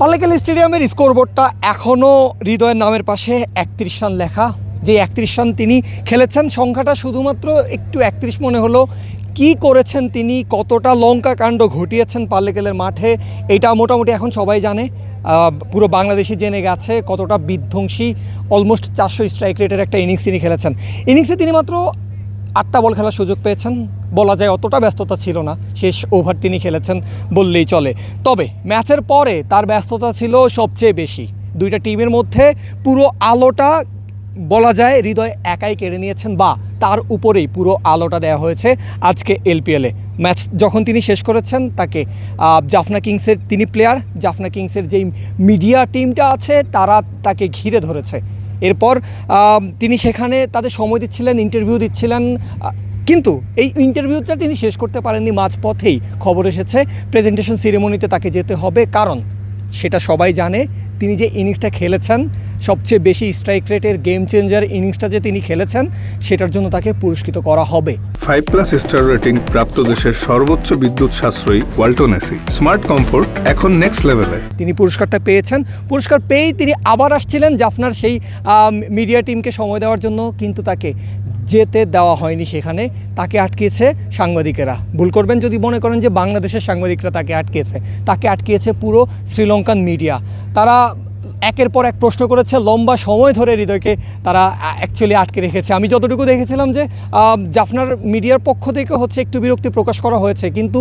পাল্লেকেল স্টেডিয়ামের স্কোরবোর্ডটা এখনও হৃদয়ের নামের পাশে 31 রান লেখা। যে 31 রান তিনি খেলেছেন, সংখ্যাটা শুধুমাত্র একটু 31 মনে হলো। কি করেছেন তিনি, কতটা লঙ্কা কাণ্ড ঘটিয়েছেন পাল্লেকেলের মাঠে, এটা মোটামুটি এখন সবাই জানে, পুরো বাংলাদেশি জেনে গেছে কতটা বিধ্বংসী অলমোস্ট 400 স্ট্রাইক রেটের একটা ইনিংস তিনি খেলেছেন। ইনিংসে তিনি মাত্র 8টা বল খেলার সুযোগ পেয়েছেন, বলা যায় অতটা ব্যস্ততা ছিল না, শেষ ওভার তিনি খেলেছেন বললেই চলে। তবে ম্যাচের পরে তার ব্যস্ততা ছিল সবচেয়ে বেশি। দুইটা টিমের মধ্যে পুরো আলোটা বলা যায় হৃদয় একাই কেড়ে নিয়েছেন, বা তার উপরেই পুরো আলোটা দেওয়া হয়েছে আজকে এলপিএলে। ম্যাচ যখন তিনি শেষ করেছেন, তাকে জাফনা কিংসের, তিনি প্লেয়ার, জাফনা কিংসের যেই মিডিয়া টিমটা আছে তারা তাকে ঘিরে ধরেছে। এরপর তিনি সেখানে তাদের সময় দিচ্ছিলেন, ইন্টারভিউ দিচ্ছিলেন, কিন্তু এই ইন্টারভিউটা তিনি শেষ করতে পারেননি। মাঝপথেই খবর এসেছে প্রেজেন্টেশন সেরেমনিতে তাকে যেতে হবে, কারণ সেটা সবাই জানে তিনি যে ইনিংসটা খেলেছেন, সবচেয়ে বেশি স্ট্রাইক রেটের গেম চেঞ্জার ইনিংসটা যে তিনি খেলেছেন, সেটার জন্য তাকে পুরস্কৃত করা হবে। 5+ স্টার রেটিং প্রাপ্ত দেশের সর্বোচ্চ বিদ্যুৎ সাশ্রয়ী ওয়ালটন এসি স্মার্ট কমফোর্ট এখন নেক্সট লেভেলে। তিনি পুরস্কারটা পেয়েছেন। পুরস্কার পেয়েই তিনি আবার আসছিলেন জাফনার সেই মিডিয়া টিমকে সময় দেওয়ার জন্য, কিন্তু তাকে যেতে দেওয়া হয়নি। সেখানে তাকে আটকিয়েছে সাংবাদিকেরা। ভুল করবেন যদি মনে করেন যে বাংলাদেশের সাংবাদিকরা তাকে আটকিয়েছে। তাকে আটকিয়েছে পুরো শ্রীলঙ্কান মিডিয়া। তারা একের পর এক প্রশ্ন করেছে, লম্বা সময় ধরে হৃদয়কে তারা অ্যাকচুয়ালি আটকে রেখেছে। আমি যতটুকু দেখেছিলাম যে জাফনার মিডিয়ার পক্ষ থেকে একটু বিরক্তি প্রকাশ করা হয়েছে, কিন্তু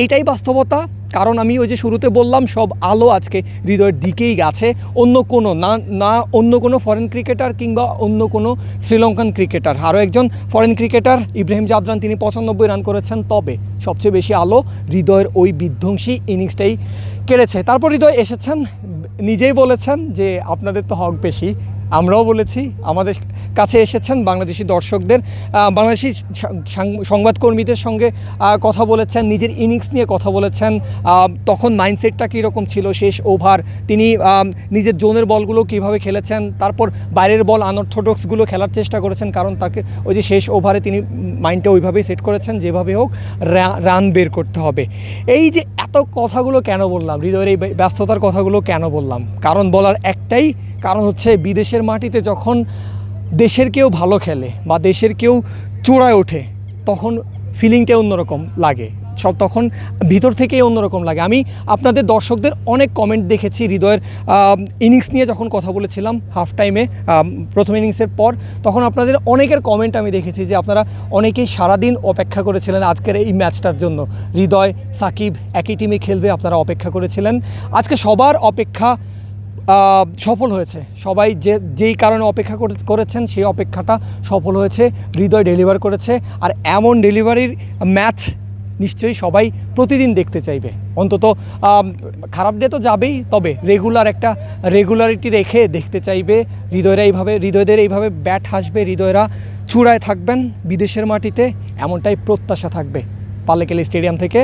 এইটাই বাস্তবতা। কারণ আমি ওই যে শুরুতে বললাম, সব আলো আজকে হৃদয়ের দিকেই গেছে। অন্য কোনো না অন্য কোনো ফরেন ক্রিকেটার কিংবা অন্য কোনো শ্রীলঙ্কান ক্রিকেটার। আরও একজন ফরেন ক্রিকেটার ইব্রাহিম জাদরান, তিনি 95 রান করেছেন। তবে সবচেয়ে বেশি আলো হৃদয়ের ওই বিধ্বংসী ইনিংসটাই কেড়েছে। তারপর হৃদয় এসেছেন, নিজেই বলেছেন যে আপনাদের তো হক বেশি। আমরাও বলেছি, আমাদের কাছে এসেছেন বাংলাদেশি দর্শকদের, বাংলাদেশি সংবাদকর্মীদের সঙ্গে কথা বলেছেন, নিজের ইনিংস নিয়ে কথা বলেছেন। তখন মাইন্ডসেটটা কীরকম ছিল, শেষ ওভার তিনি নিজের জোনের বলগুলো কীভাবে খেলেছেন, তারপর বাইরের বল আনঅর্থোডক্সগুলো খেলার চেষ্টা করেছেন, কারণ তাকে ওই যে শেষ ওভারে তিনি মাইন্ডটা ওইভাবেই সেট করেছেন যেভাবে হোক রান বের করতে হবে। এই যে এত কথাগুলো কেন বললাম, হৃদয়ের এই ব্যস্ততার কথাগুলো কেন বললাম, কারণ বলার একটাই কারণ হচ্ছে, বিদেশের মাটিতে যখন দেশের কেউ ভালো খেলে বা দেশের কেউ চূড়ায় ওঠে, তখন ফিলিংটা অন্যরকম লাগে, তখন ভিতর থেকেই অন্যরকম লাগে। আমি আপনাদের দর্শকদের অনেক কমেন্ট দেখেছি হৃদয়ের ইনিংস নিয়ে যখন কথা বলেছিলাম হাফ টাইমে, প্রথম ইনিংসের পর, তখন আপনাদের অনেকের কমেন্ট আমি দেখেছি যে আপনারা অনেকেই সারাদিন অপেক্ষা করেছিলেন আজকের এই ম্যাচটার জন্য। হৃদয়, সাকিব একই টিমে খেলবে, আপনারা অপেক্ষা করেছিলেন। আজকে সবার অপেক্ষা সফল হয়েছে। সবাই যেই কারণে অপেক্ষা করেছেন, সেই অপেক্ষাটা সফল হয়েছে। হৃদয় ডেলিভার করেছে, আর এমন ডেলিভারির ম্যাচ নিশ্চয়ই সবাই প্রতিদিন দেখতে চাইবে। অন্তত খারাপ ডে তো যাবেই, তবে একটা রেগুলারিটি রেখে দেখতে চাইবে। হৃদয়দের এইভাবে ব্যাট হাসবে, হৃদয়রা চূড়ায় থাকবেন বিদেশের মাটিতে, এমনটাই প্রত্যাশা থাকবে। পাল্লেকেল স্টেডিয়াম থেকে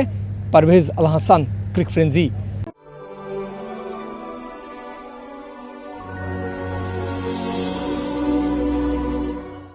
পারভেজ আল হাসান, ক্রিক ফ্রেঞ্জি।